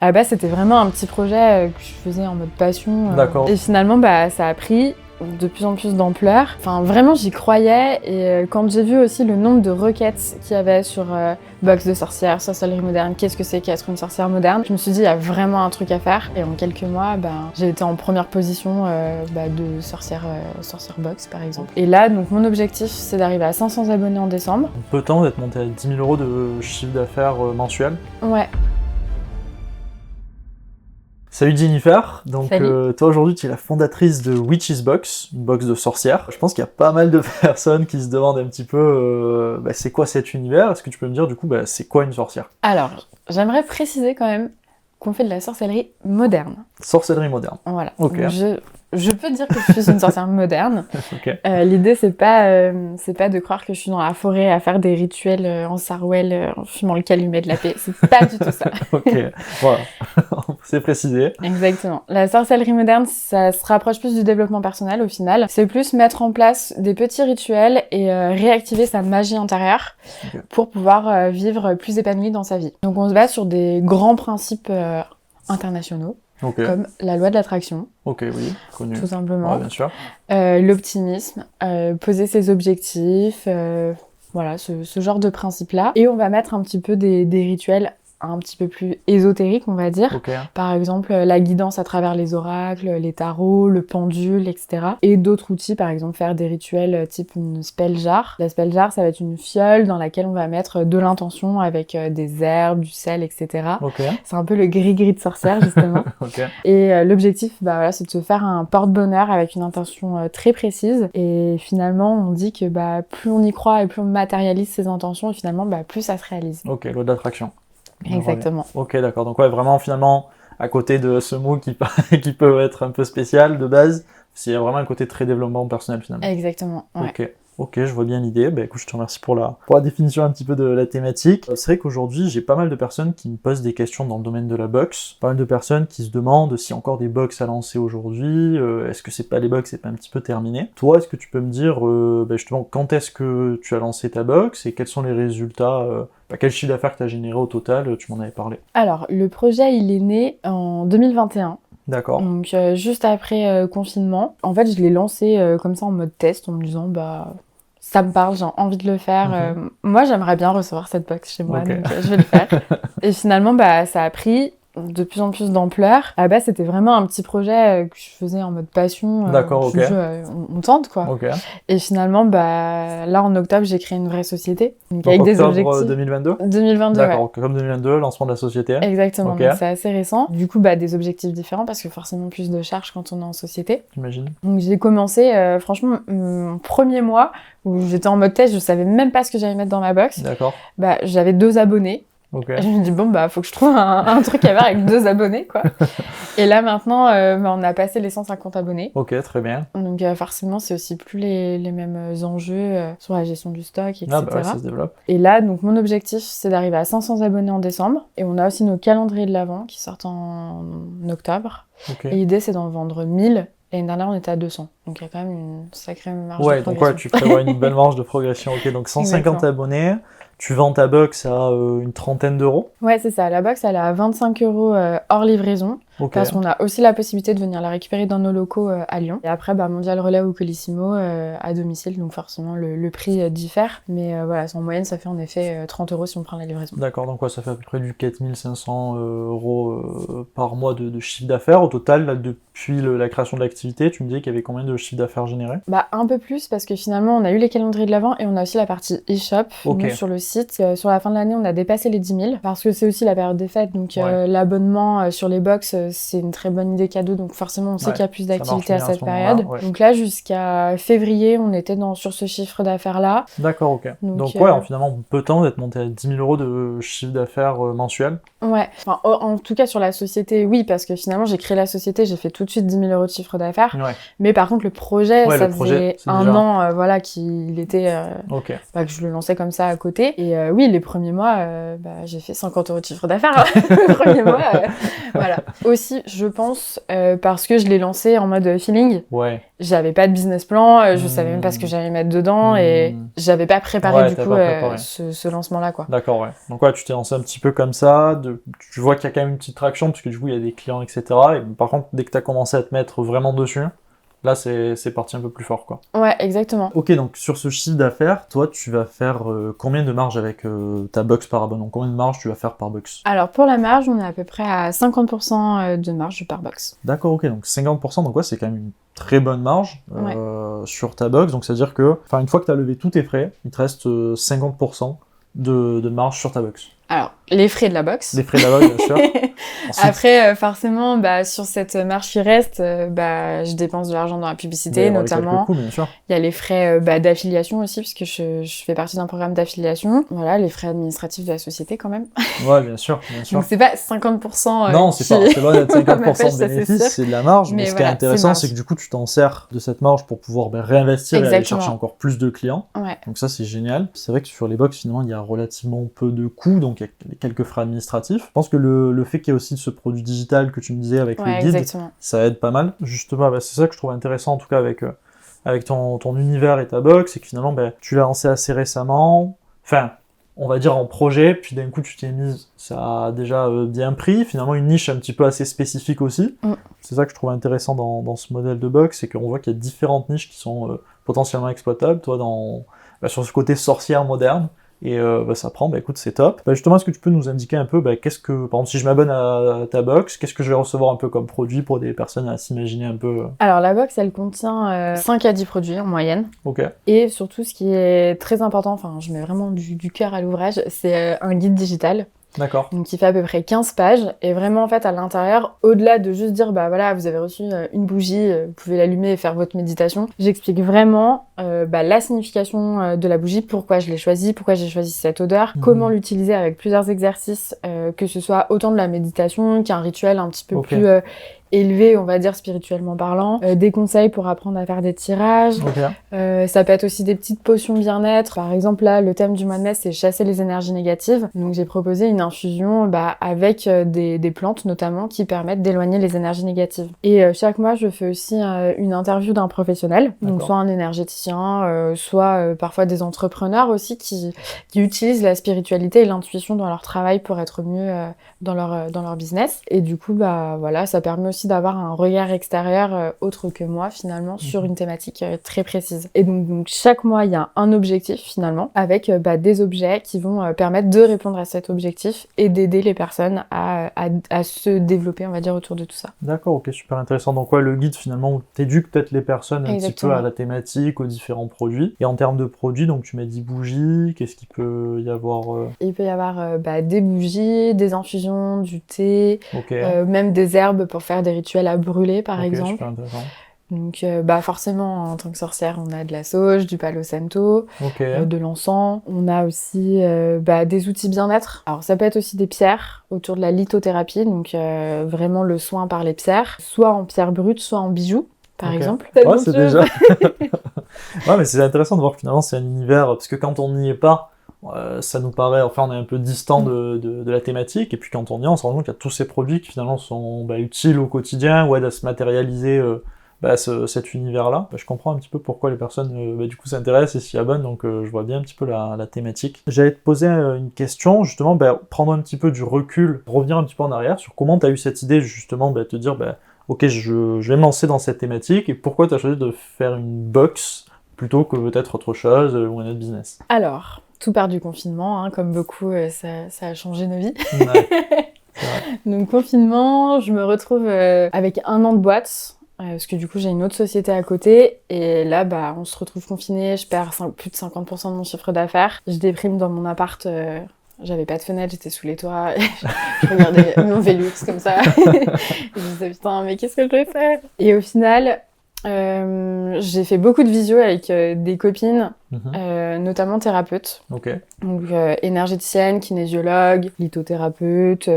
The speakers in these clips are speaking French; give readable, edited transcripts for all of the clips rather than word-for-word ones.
À la base, c'était vraiment un petit projet que je faisais en mode passion. D'accord. Et finalement, ça a pris de plus en plus d'ampleur. Enfin, vraiment, j'y croyais. Et quand j'ai vu aussi le nombre de requêtes qu'il y avait sur box de sorcière, sorcellerie moderne, qu'est-ce que c'est qu'être une sorcière moderne, je me suis dit, il y a vraiment un truc à faire. Et en quelques mois, j'ai été en première position de sorcière box, par exemple. Et là, donc, mon objectif, c'est d'arriver à 500 abonnés en décembre. Peu de temps d'être monté à 10 000 € de chiffre d'affaires mensuel. Ouais. Salut Jennifer, donc Salut. toi aujourd'hui tu es la fondatrice de Witch's Box, une box de sorcière. Je pense qu'il y a pas mal de personnes qui se demandent un petit peu c'est quoi cet univers. Est-ce que tu peux me dire du coup c'est quoi une sorcière? Alors, j'aimerais préciser quand même qu'on fait de la sorcellerie moderne. Sorcellerie moderne. Voilà. Ok. Donc, je peux dire que je suis une sorcière moderne. Ok. L'idée, c'est pas de croire que je suis dans la forêt à faire des rituels en sarouel, en fumant le calumet de la paix. C'est pas du tout ça. Ok, voilà, c'est précisé. Exactement. La sorcellerie moderne, ça se rapproche plus du développement personnel au final. C'est plus mettre en place des petits rituels et réactiver sa magie intérieure pour pouvoir vivre plus épanoui dans sa vie. Donc on se base sur des grands principes internationaux. Comme la loi de l'attraction. Ok, oui, connu. Tout simplement. Ouais, bien sûr. L'optimisme, poser ses objectifs, voilà, ce genre de principes-là. Et on va mettre un petit peu des rituels un petit peu plus ésotériques, on va dire. Ok. Par exemple, la guidance à travers les oracles, les tarots, le pendule, etc. Et d'autres outils, par exemple, faire des rituels type une spell jar. La spell jar, ça va être une fiole dans laquelle on va mettre de l'intention avec des herbes, du sel, etc. Ok. C'est un peu le gris-gris de sorcière, justement. Ok. Et l'objectif, c'est de se faire un porte-bonheur avec une intention très précise. Et finalement, on dit que plus on y croit et plus on matérialise ses intentions, et finalement, plus ça se réalise. Ok, loi de l'attraction. Exactement. Ok, d'accord. Donc ouais, vraiment finalement, à côté de ce mot qui peut être un peu spécial de base, c'est vraiment un côté très développement personnel finalement. Exactement, ouais. Ok, je vois bien l'idée. Écoute, je te remercie pour la définition un petit peu de la thématique. C'est vrai qu'aujourd'hui, j'ai pas mal de personnes qui me posent des questions dans le domaine de la boxe. Pas mal de personnes qui se demandent s'il y a encore des box à lancer aujourd'hui. Est-ce que c'est pas les box, c'est pas un petit peu terminé? Toi, est-ce que tu peux me dire justement quand est-ce que tu as lancé ta box et quels sont les résultats quel chiffre d'affaires que tu as généré au total? Tu m'en avais parlé. Alors, le projet, il est né en 2021. D'accord. Donc, juste après confinement. En fait, je l'ai lancé comme ça en mode test en me disant, ça me parle, j'ai envie de le faire. Moi, j'aimerais bien recevoir cette box chez moi, donc je vais le faire. Et finalement, ça a pris de plus en plus d'ampleur. À la base, c'était vraiment un petit projet que je faisais en mode passion. D'accord, ok. On tente, quoi. Ok. Et finalement, là, en octobre, j'ai créé une vraie société. Donc avec des objectifs. Octobre 2022 2022, D'accord, ouais. comme 2022, lancement de la société. Exactement, Ok. donc c'est assez récent. Du coup, des objectifs différents parce que forcément plus de charges quand on est en société. J'imagine. Donc j'ai commencé, franchement, mon premier mois où j'étais en mode test, je savais même pas ce que j'allais mettre dans ma box. D'accord. J'avais 2 abonnés. Ok. Et je me dis, faut que je trouve un truc à faire avec 2 abonnés, quoi. Et là, maintenant, on a passé les 150 abonnés. Ok, très bien. Donc forcément, c'est aussi plus les mêmes enjeux sur la gestion du stock, etc. Ouais, ça se développe. Et là, donc mon objectif, c'est d'arriver à 500 abonnés en décembre. Et on a aussi nos calendriers de l'Avent qui sortent en octobre. Okay. Et l'idée, c'est d'en vendre 1000. L'année dernière, on était à 200. Donc il y a quand même une sacrée marge de progression. Donc tu prévois une belle marge de progression. Ok, donc 150 abonnés. Tu vends ta box à une trentaine d'euros? Ouais, c'est ça. La box, elle est à 25 € hors livraison. Okay. Parce qu'on a aussi la possibilité de venir la récupérer dans nos locaux à Lyon. Et après, Mondial Relais ou Colissimo à domicile. Donc forcément, le prix diffère. Mais voilà, en moyenne, ça fait en effet 30 € si on prend la livraison. D'accord, donc ça fait à peu près du 4500 € par mois de chiffre d'affaires. Au total, là, depuis la création de l'activité, tu me disais qu'il y avait combien de chiffre d'affaires généré? Un peu plus, parce que finalement, on a eu les calendriers de l'Avent et on a aussi la partie e-shop. Okay. Nous, sur le site, sur la fin de l'année, on a dépassé les 10 000. Parce que c'est aussi la période des fêtes. Donc l'abonnement sur les box, c'est une très bonne idée cadeau, donc forcément on sait qu'il y a plus d'activité à cette période. Donc là, jusqu'à février, on était sur ce chiffre d'affaires-là. D'accord, ok. Donc finalement, peu de temps d'être monté à 10 000 € de chiffre d'affaires mensuel. Ouais, en tout cas sur la société, oui, parce que finalement j'ai créé la société, j'ai fait tout de suite 10 000 € de chiffre d'affaires. Ouais. Mais par contre, le projet, ça faisait un an qu'il était, que je le lançais comme ça à côté. Et oui, les premiers mois, j'ai fait 50 € de chiffre d'affaires. Le premier mois, voilà. aussi, je pense, parce que je l'ai lancé en mode feeling. Ouais. J'avais pas de business plan, je savais même pas ce que j'allais mettre dedans et j'avais pas préparé Ouais, du t'as coup pas préparé. ce lancement-là, quoi. D'accord, ouais. Donc ouais, tu t'es lancé un petit peu comme ça, tu vois qu'il y a quand même une petite traction, parce que du coup, il y a des clients, etc. Et par contre, dès que t'as commencé à te mettre vraiment dessus, là, c'est parti un peu plus fort, quoi. Ouais, exactement. Ok, donc sur ce chiffre d'affaires, toi, tu vas faire combien de marge avec ta box par abonnement? Combien de marge tu vas faire par box? Alors pour la marge, on est à peu près à 50% de marge par box. D'accord, ok, donc 50%, donc ouais, c'est quand même une très bonne marge sur ta box. Donc c'est-à-dire que, une fois que tu as levé tous tes frais, il te reste 50% de marge sur ta box. Alors, les frais de la box. Les frais de la box, bien sûr. Ensuite, après, forcément, sur cette marge qui reste, je dépense de l'argent dans la publicité, notamment. quelques coûts, bien sûr. Il y a les frais d'affiliation aussi, puisque je fais partie d'un programme d'affiliation. Voilà, les frais administratifs de la société, quand même. Ouais, bien sûr, bien sûr. Donc, c'est pas 50%. Non, c'est loin d'être 50% de bénéfice, c'est de la marge. Mais ce qui est intéressant, c'est que du coup, tu t'en sers de cette marge pour pouvoir réinvestir et aller chercher encore plus de clients. Ouais. Donc ça, c'est génial. C'est vrai que sur les box, finalement, il y a relativement peu de coûts, donc il y a quelques frais administratifs. Je pense que le fait qu'il y ait aussi ce produit digital que tu me disais avec le guide, ça aide pas mal. Justement, c'est ça que je trouve intéressant, en tout cas, avec ton univers et ta box, c'est que finalement, tu l'as lancé assez récemment. Enfin, on va dire en projet, puis d'un coup, tu t'es mise, ça a déjà bien pris. Finalement, une niche un petit peu assez spécifique aussi. C'est ça que je trouve intéressant dans ce modèle de box, c'est qu'on voit qu'il y a différentes niches qui sont potentiellement exploitables. Toi, sur ce côté sorcière moderne, et ça prend, écoute, c'est top. Justement, est-ce que tu peux nous indiquer un peu, par exemple, si je m'abonne à ta box, qu'est-ce que je vais recevoir un peu comme produit pour des personnes à s'imaginer un peu Alors, la box, elle contient 5 à 10 produits en moyenne. Ok. Et surtout, ce qui est très important, je mets vraiment du cœur à l'ouvrage, c'est un guide digital. D'accord. Donc, qui fait à peu près 15 pages. Et vraiment, en fait, à l'intérieur, au-delà de juste dire, voilà, vous avez reçu une bougie, vous pouvez l'allumer et faire votre méditation, j'explique vraiment la signification de la bougie, pourquoi je l'ai choisie, pourquoi j'ai choisi cette odeur, comment l'utiliser avec plusieurs exercices, que ce soit autant de la méditation qu'un rituel un petit peu plus élevé, on va dire, spirituellement parlant, des conseils pour apprendre à faire des tirages, ça peut être aussi des petites potions bien-être. Par exemple, là, le thème du mois de mai, c'est chasser les énergies négatives. Donc, j'ai proposé une infusion avec des plantes, notamment, qui permettent d'éloigner les énergies négatives. Et chaque mois, je fais aussi une interview d'un professionnel, donc soit un énergéticien, soit parfois des entrepreneurs aussi qui utilisent la spiritualité et l'intuition dans leur travail pour être mieux dans leur business. Et du coup, voilà, ça permet aussi d'avoir un regard extérieur autre que moi, finalement, sur une thématique très précise. Et donc, chaque mois, il y a un objectif, finalement, avec des objets qui vont permettre de répondre à cet objectif et d'aider les personnes à se développer, on va dire, autour de tout ça. D'accord, ok, super intéressant. Donc, le guide, finalement, t'éduque peut-être les personnes un petit peu à la thématique, aux différents produits. Et en termes de produits, donc, tu m'as dit bougies, qu'est-ce qu'il peut y avoir Il peut y avoir des bougies, des infusions, du thé, même des herbes pour faire des rituels à brûler, par exemple. Super intéressant. Donc, forcément, en tant que sorcière, on a de la sauge, du palo santo, de l'encens. On a aussi des outils bien-être. Alors, ça peut être aussi des pierres autour de la lithothérapie, donc vraiment le soin par les pierres, soit en pierre brute, soit en bijoux, par exemple. Ouais, c'est déjà... Ouais, mais c'est intéressant de voir que finalement, c'est un univers, parce que quand on n'y est pas, ça nous paraît, on est un peu distant de la thématique, et puis quand on y est, on se rend compte qu'il y a tous ces produits qui finalement sont utiles au quotidien, ou aident à se matérialiser cet univers-là. Je comprends un petit peu pourquoi les personnes du coup s'intéressent et s'y abonnent, donc je vois bien un petit peu la thématique. J'allais te poser une question, justement, prendre un petit peu du recul, revenir un petit peu en arrière sur comment tu as eu cette idée, justement, te dire, ok, je vais me lancer dans cette thématique, et pourquoi tu as choisi de faire une box plutôt que peut-être autre chose ou un autre business? Alors, tout part du confinement, hein, comme beaucoup, ça a changé nos vies. Ouais. Donc, confinement, je me retrouve avec 1 an de boîte, parce que du coup, j'ai une autre société à côté, et là, on se retrouve confiné, je perds plus de 50% de mon chiffre d'affaires, je déprime dans mon appart, j'avais pas de fenêtre, j'étais sous les toits, je regardais mon Velux comme ça, et je me disais, putain, mais qu'est-ce que je vais faire? Et au final... j'ai fait beaucoup de visios avec des copines, notamment thérapeutes. Donc énergéticienne, kinésiologue, lithothérapeute,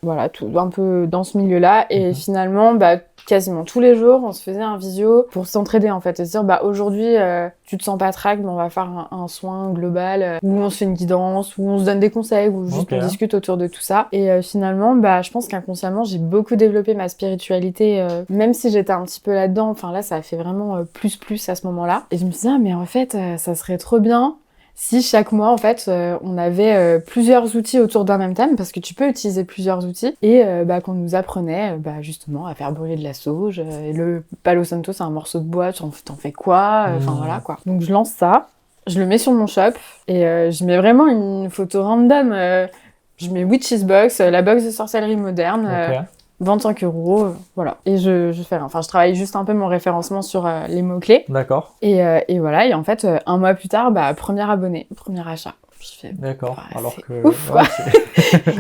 voilà, tout un peu dans ce milieu-là. Et finalement, quasiment tous les jours, on se faisait un visio pour s'entraider en fait, et se dire bah aujourd'hui tu te sens pas track, mais on va faire un soin global où on se fait une guidance, où on se donne des conseils, où juste on discute autour de tout ça. Et finalement, bah je pense qu'inconsciemment j'ai beaucoup développé ma spiritualité, même si j'étais un petit peu là-dedans. Enfin là, ça a fait vraiment plus à ce moment-là. Et je me suis dit ah mais en fait ça serait trop bien si chaque mois, en fait, on avait plusieurs outils autour d'un même thème, parce que tu peux utiliser plusieurs outils, et qu'on nous apprenait justement à faire brûler de la sauge. Et le Palo Santo, c'est un morceau de bois, t'en fais quoi? Enfin voilà quoi. Donc je lance ça, je le mets sur mon shop, et je mets vraiment une photo random. Je mets Witch's Box, la box de sorcellerie moderne. 25 €, voilà. Et je fais rien. Enfin, je travaille juste un peu mon référencement sur les mots-clés. D'accord. Et voilà. Et en fait, un mois plus tard, premier abonné, premier achat. Je fais, d'accord. Alors que ouf, ouais,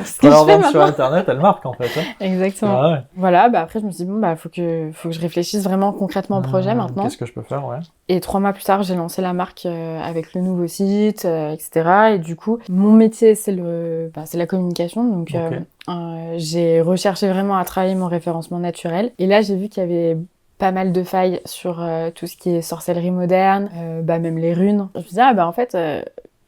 ce que leur vente sur internet, elle marque en fait. Hein. Exactement. Ah ouais. Voilà, après je me suis dit faut que je réfléchisse vraiment concrètement au projet maintenant. Qu'est-ce que je peux faire, ouais. Et 3 mois plus tard, j'ai lancé la marque avec le nouveau site, etc. Et du coup, mon métier c'est la communication, donc j'ai recherché vraiment à travailler mon référencement naturel. Et là, j'ai vu qu'il y avait pas mal de failles sur tout ce qui est sorcellerie moderne, même les runes. Je me suis dit en fait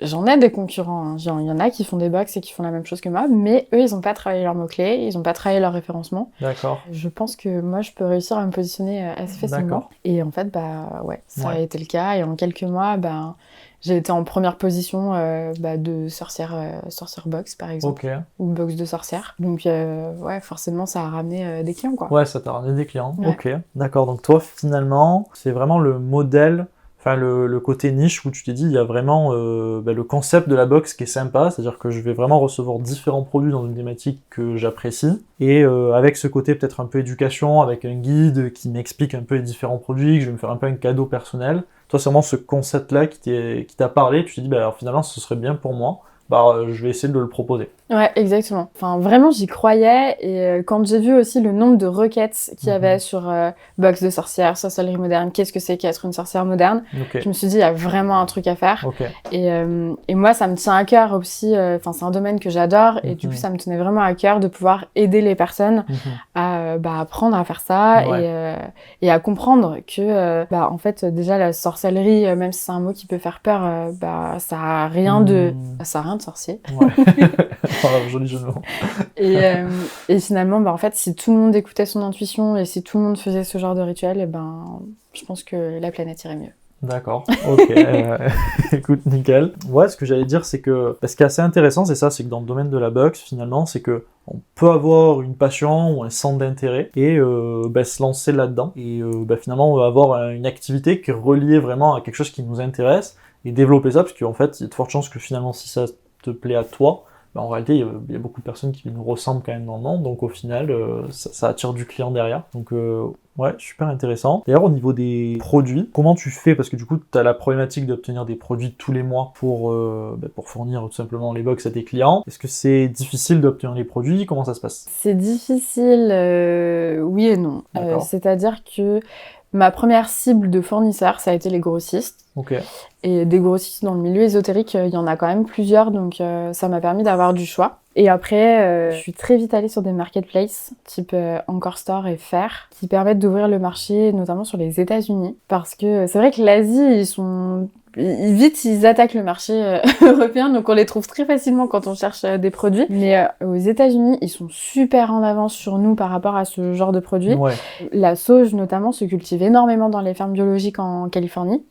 j'en ai des concurrents, hein. Il y en a qui font des box et qui font la même chose que moi, mais eux, ils ont pas travaillé leurs mots-clés, ils ont pas travaillé leur référencement. D'accord. Je pense que moi, je peux réussir à me positionner assez facilement. D'accord. Et en fait, ça a été le cas. Et en quelques mois, j'ai été en première position de sorcière box, par exemple. Ou box de sorcière. Donc, forcément, ça a ramené des clients, quoi. Ouais, ça t'a ramené des clients. Ouais. Ok, d'accord. Donc toi, finalement, c'est vraiment le modèle... Enfin, le côté niche où tu t'es dit, il y a vraiment le concept de la box qui est sympa, c'est-à-dire que je vais vraiment recevoir différents produits dans une thématique que j'apprécie, et avec ce côté peut-être un peu éducation, avec un guide qui m'explique un peu les différents produits, que je vais me faire un peu un cadeau personnel. Toi, c'est vraiment ce concept-là qui t'a parlé, tu t'es dit, alors finalement, ce serait bien pour moi, je vais essayer de le proposer. Ouais, exactement. Enfin, vraiment, j'y croyais. Et quand j'ai vu aussi le nombre de requêtes qu'il y avait sur box de sorcière, sorcellerie moderne, qu'est-ce que c'est qu'être une sorcière moderne, je me suis dit, il y a vraiment un truc à faire. Et moi, ça me tient à cœur aussi. C'est un domaine que j'adore. Et du coup, ça me tenait vraiment à cœur de pouvoir aider les personnes à apprendre à faire ça et à comprendre que, en fait, déjà, la sorcellerie, même si c'est un mot qui peut faire peur, ça a rien de sorcier. Joli jeu de mots. Et finalement, en fait, si tout le monde écoutait son intuition et si tout le monde faisait ce genre de rituel, je pense que la planète irait mieux. D'accord, ok, écoute, nickel. Ouais, ce que j'allais dire, c'est que ce qui est assez intéressant, c'est ça, c'est que dans le domaine de la boxe, finalement, c'est que on peut avoir une passion ou un centre d'intérêt et se lancer là-dedans. Et finalement, on va avoir une activité qui est reliée vraiment à quelque chose qui nous intéresse et développer ça, parce qu'en fait, il y a de fortes chances que finalement, si ça te plaît à toi, en réalité, il y a beaucoup de personnes qui nous ressemblent quand même dans le monde, donc au final, ça attire du client derrière. Donc ouais, super intéressant. D'ailleurs, au niveau des produits, comment tu fais? Parce que du coup, tu as la problématique d'obtenir des produits tous les mois pour fournir tout simplement les box à tes clients. Est-ce que c'est difficile d'obtenir les produits? Comment ça se passe? C'est difficile, oui et non. C'est-à-dire que ma première cible de fournisseurs, ça a été les grossistes. Et des grossistes dans le milieu ésotérique, il y en a quand même plusieurs, donc ça m'a permis d'avoir du choix. Et après, je suis très vite allée sur des marketplaces, type Encore Store et Faire, qui permettent d'ouvrir le marché, notamment sur les États-Unis. Parce que c'est vrai que l'Asie, ils attaquent le marché européen, donc on les trouve très facilement quand on cherche des produits. Mais aux États-Unis, ils sont super en avance sur nous par rapport à ce genre de produits. La sauge, notamment, se cultive énormément dans les fermes biologiques en Californie.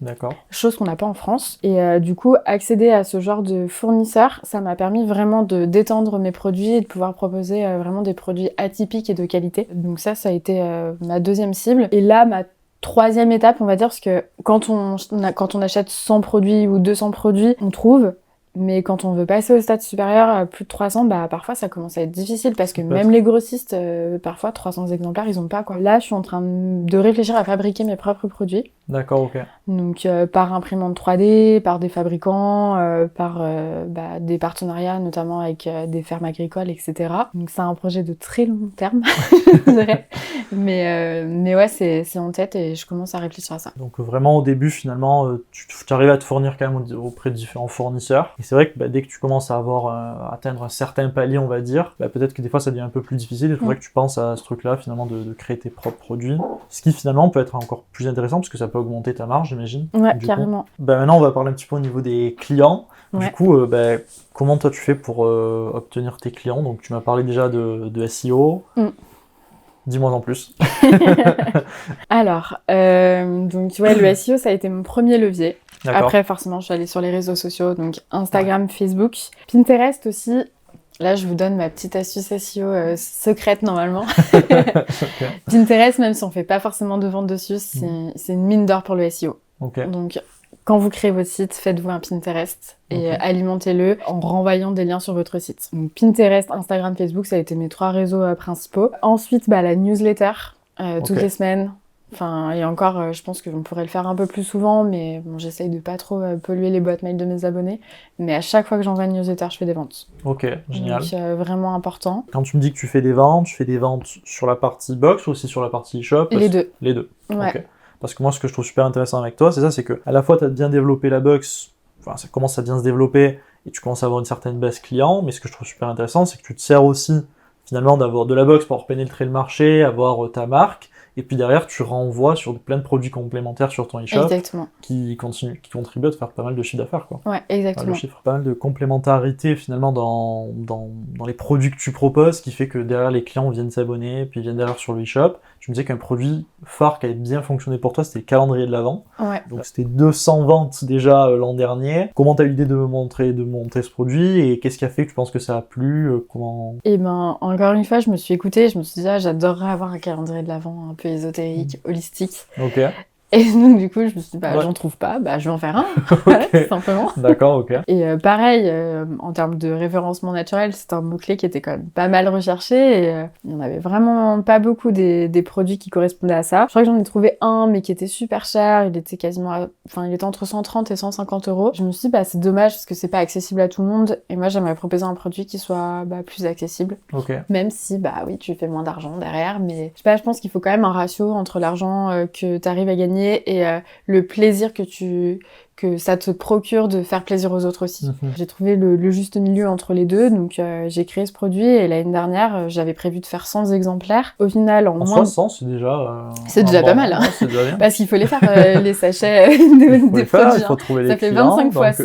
Chose qu'on n'a pas en France. Et du coup, accéder à ce genre de fournisseurs, ça m'a permis vraiment de d'étendre mes produits et de pouvoir proposer vraiment des produits atypiques et de qualité. Donc ça a été ma deuxième cible. Et là, ma troisième étape, on va dire, parce que quand on achète 100 produits ou 200 produits, on trouve. Mais quand on veut passer au stade supérieur, à plus de 300, parfois ça commence à être difficile parce que même les grossistes, parfois 300 exemplaires, ils ont pas, quoi. Là, je suis en train de réfléchir à fabriquer mes propres produits. D'accord, ok. Donc par imprimante 3D, par des fabricants, par des partenariats notamment avec des fermes agricoles, etc. Donc c'est un projet de très long terme, je dirais. Mais ouais, c'est en tête et je commence à réfléchir à ça. Donc vraiment au début finalement tu arrives à te fournir quand même auprès de différents fournisseurs. Et c'est vrai que dès que tu commences à atteindre un certain palier on va dire, peut-être que des fois ça devient un peu plus difficile et il faudrait que tu penses à ce truc-là finalement de créer tes propres produits. Ce qui finalement peut être encore plus intéressant parce que ça peut augmenter ta marge j'imagine. Ouais, du carrément. Coup. Maintenant on va parler un petit peu au niveau des clients. Ouais. Du coup comment toi tu fais pour obtenir tes clients? Donc tu m'as parlé déjà de SEO. Dis-moi en plus. Alors, donc ouais, le SEO, ça a été mon premier levier. Après, forcément, je suis allée sur les réseaux sociaux, donc Instagram, Facebook, Pinterest aussi. Là, je vous donne ma petite astuce SEO secrète normalement. Pinterest, même si on fait pas forcément de vente dessus, c'est une mine d'or pour le SEO. Donc, quand vous créez votre site, faites-vous un Pinterest et alimentez-le en renvoyant des liens sur votre site. Donc Pinterest, Instagram, Facebook, ça a été mes 3 réseaux principaux. Ensuite, la newsletter, toutes les semaines. Enfin, et encore, je pense qu'on pourrait le faire un peu plus souvent, mais bon, j'essaye de pas trop polluer les boîtes mail de mes abonnés. Mais à chaque fois que j'envoie une newsletter, je fais des ventes. Ok, génial. Donc, vraiment important. Quand tu me dis que tu fais des ventes sur la partie box ou aussi sur la partie e-shop? Les deux. Les deux. Ouais. Okay. Parce que moi, ce que je trouve super intéressant avec toi, c'est que à la fois, tu as bien développé la box, enfin, ça commence à bien se développer et tu commences à avoir une certaine base client, mais ce que je trouve super intéressant, c'est que tu te sers aussi, finalement, d'avoir de la box pour pénétrer le marché, avoir ta marque, et puis derrière, tu renvoies sur plein de produits complémentaires sur ton e-shop qui contribuent à te faire pas mal de chiffre d'affaires, quoi. Ouais, exactement. Pas mal de complémentarité, finalement, dans les produits que tu proposes, qui fait que derrière, les clients viennent s'abonner, puis viennent derrière sur le e-shop. Je me disais qu'un produit phare qui avait bien fonctionné pour toi, c'était le calendrier de l'Avent. Ouais. Donc c'était 200 ventes déjà l'an dernier. Comment tu as eu l'idée de monter ce produit et qu'est-ce qui a fait que tu penses que ça a plu? Eh ben, encore une fois, je me suis écoutée, je me suis dit, j'adorerais avoir un calendrier de l'Avent un peu ésotérique, holistique. Ok. Et donc, du coup, je me suis dit, j'en trouve pas, je vais en faire un, voilà, tout simplement. D'accord, ok. Et pareil, en termes de référencement naturel, c'est un mot-clé qui était quand même pas mal recherché, et il y en avait vraiment pas beaucoup des produits qui correspondaient à ça. Je crois que j'en ai trouvé un, mais qui était super cher, il était il était entre 130 et 150 €. Je me suis dit, c'est dommage, parce que c'est pas accessible à tout le monde, et moi, j'aimerais proposer un produit qui soit plus accessible. Ok. Même si, oui, tu fais moins d'argent derrière, mais je sais pas, je pense qu'il faut quand même un ratio entre l'argent que t'arrives à gagner et le plaisir que ça te procure de faire plaisir aux autres aussi. J'ai trouvé le juste milieu entre les deux, donc j'ai créé ce produit et l'année dernière, j'avais prévu de faire 100 exemplaires. Au final, en moins... 100, c'est déjà... c'est déjà pas mal, hein. C'est déjà bien. Parce qu'il faut les faire, les sachets des produits. Il faut trouver les ça fait clients, 25 fois 100,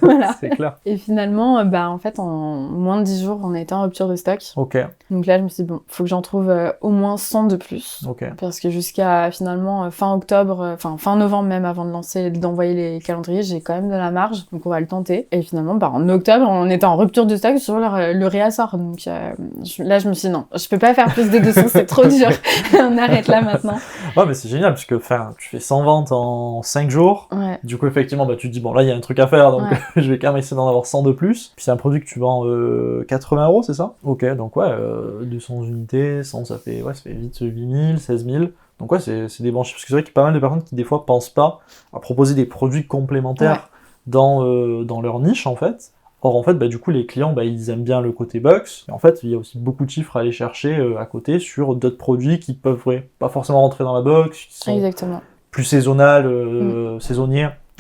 voilà. C'est clair. Et finalement, en fait, en moins de 10 jours, on a été en rupture de stock. Ok. Donc là, je me suis dit, faut que j'en trouve au moins 100 de plus. Ok. Parce que jusqu'à finalement fin octobre, fin novembre même, avant d'envoyer les calendriers, j'ai quand même de la marge, donc on va le tenter. Et finalement, en octobre, on était en rupture de stock sur le réassort. Donc là, je me suis dit, non, je peux pas faire plus de 200, c'est trop dur. On arrête là maintenant. Ouais, mais c'est génial, parce que tu fais 100 ventes en 5 jours. Ouais. Du coup, effectivement, tu te dis, bon, là, il y a un truc à faire, donc je vais quand même essayer d'en avoir 100 de plus. Puis c'est un produit que tu vends 80 €, c'est ça? Ok, donc 200 unités, 100, ça fait vite 8 000, 16 000. Donc c'est des bons chiffres, parce que c'est vrai qu'il y a pas mal de personnes qui des fois pensent pas à proposer des produits complémentaires dans leur niche en fait. Or en fait, du coup les clients ils aiment bien le côté box. Et en fait, il y a aussi beaucoup de chiffres à aller chercher à côté sur d'autres produits qui peuvent pas forcément rentrer dans la box, qui sont plus saisonniers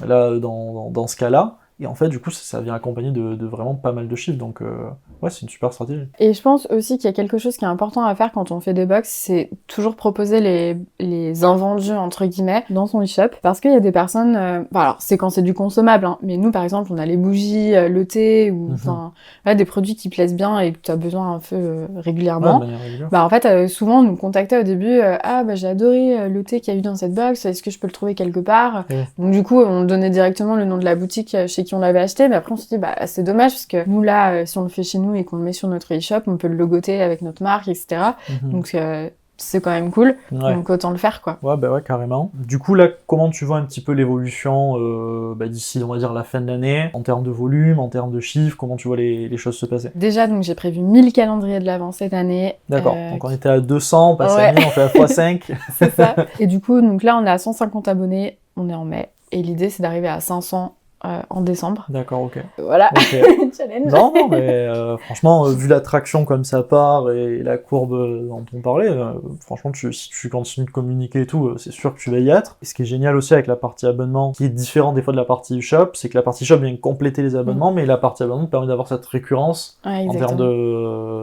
là dans ce cas-là. Et en fait, du coup, ça vient accompagné de vraiment pas mal de chiffres. Donc, c'est une super stratégie. Et je pense aussi qu'il y a quelque chose qui est important à faire quand on fait des box, c'est toujours proposer les invendus, entre guillemets, dans son e-shop. Parce qu'il y a des personnes... alors, c'est quand c'est du consommable, hein, mais nous, par exemple, on a les bougies, le thé, ou des produits qui plaisent bien et que tu as besoin un peu régulièrement. En fait, souvent, on nous contactait au début, j'ai adoré le thé qu'il y a eu dans cette box, est-ce que je peux le trouver quelque part? Donc, du coup, on donnait directement le nom de la boutique chez qui on l'avait acheté, mais après on se dit c'est dommage parce que nous là si on le fait chez nous et qu'on le met sur notre e-shop, on peut le logoter avec notre marque, etc. Donc c'est quand même cool, Ouais. donc autant le faire, quoi. Ouais, bah ouais, carrément. Du coup, là, comment tu vois un petit peu l'évolution d'ici, on va dire, la fin de l'année, en termes de volume, en termes de chiffres, comment tu vois les choses se passer? Déjà, donc j'ai prévu 1000 calendriers de l'Avent cette année. D'accord, donc on était à 200, on passe à Ouais. 1000, on fait à x5. C'est ça. Et du coup, donc là, on est à 150 abonnés, on est en mai. Et l'idée, c'est d'arriver à 500 en décembre. D'accord, ok. Voilà, Ok. challenge. Non, mais franchement, vu la traction comme ça part et la courbe dont on parlait, franchement, si tu continues de communiquer et tout, c'est sûr que tu vas y être. Et ce qui est génial aussi avec la partie abonnement, qui est différent des fois de la partie shop, c'est que la partie shop vient compléter les abonnements, mais la partie abonnement permet d'avoir cette récurrence Ouais, en termes exactement.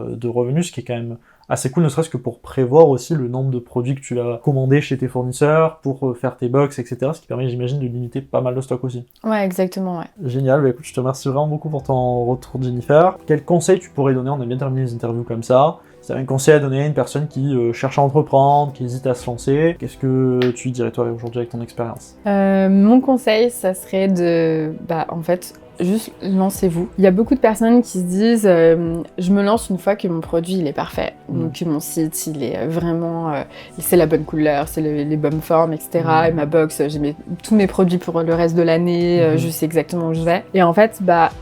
de revenus, ce qui est quand même assez cool, ne serait-ce que pour prévoir aussi le nombre de produits que tu as commandés chez tes fournisseurs, pour faire tes box, etc. Ce qui permet, j'imagine, de limiter pas mal de stock aussi. Ouais, exactement, ouais. Génial, bah écoute, je te remercie vraiment beaucoup pour ton retour, Jennifer. Quel conseil tu pourrais donner, on aime bien terminer les interviews comme ça, si tu avais un conseil à donner à une personne qui cherche à entreprendre, qui hésite à se lancer, qu'est-ce que tu lui dirais toi aujourd'hui avec ton expérience? Mon conseil, ça serait de... en fait, juste lancez-vous. Il y a beaucoup de personnes qui se disent je me lance une fois que mon produit il est parfait, donc que mon site il est vraiment c'est la bonne couleur, c'est les bonnes formes, etc. Et ma box, j'ai tous mes produits pour le reste de l'année, je sais exactement où je vais. Et en fait,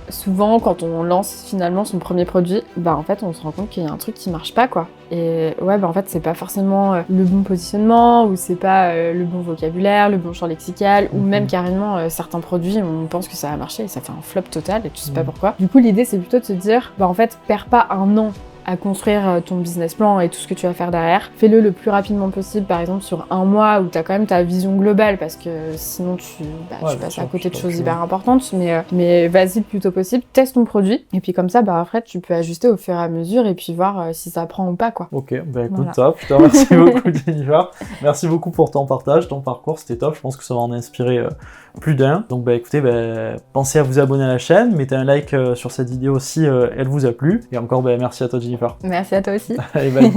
souvent quand on lance finalement son premier produit, en fait on se rend compte qu'il y a un truc qui marche pas, quoi. Et ouais, en fait c'est pas forcément le bon positionnement, ou c'est pas le bon vocabulaire, le bon champ lexical, ou même carrément certains produits on pense que ça va marcher et ça fait un flop total et tu sais pas pourquoi. Du coup, l'idée, c'est plutôt de se dire, en fait, perds pas un an à construire ton business plan et tout ce que tu vas faire derrière. Fais-le le plus rapidement possible, par exemple sur un mois où tu as quand même ta vision globale, parce que sinon tu passes à côté de choses hyper importantes, mais vas-y le plus tôt possible, teste ton produit, et puis comme ça, après, tu peux ajuster au fur et à mesure et puis voir si ça prend ou pas, quoi. Ok, écoute, Voilà. top, je te remercie beaucoup, Jennifer. Merci beaucoup pour ton partage, ton parcours, c'était top, je pense que ça va en inspirer plus d'un. Donc écoutez, pensez à vous abonner à la chaîne, mettez un like sur cette vidéo si elle vous a plu, et encore merci à toi, Jennifer. Merci à toi aussi. Allez, bye.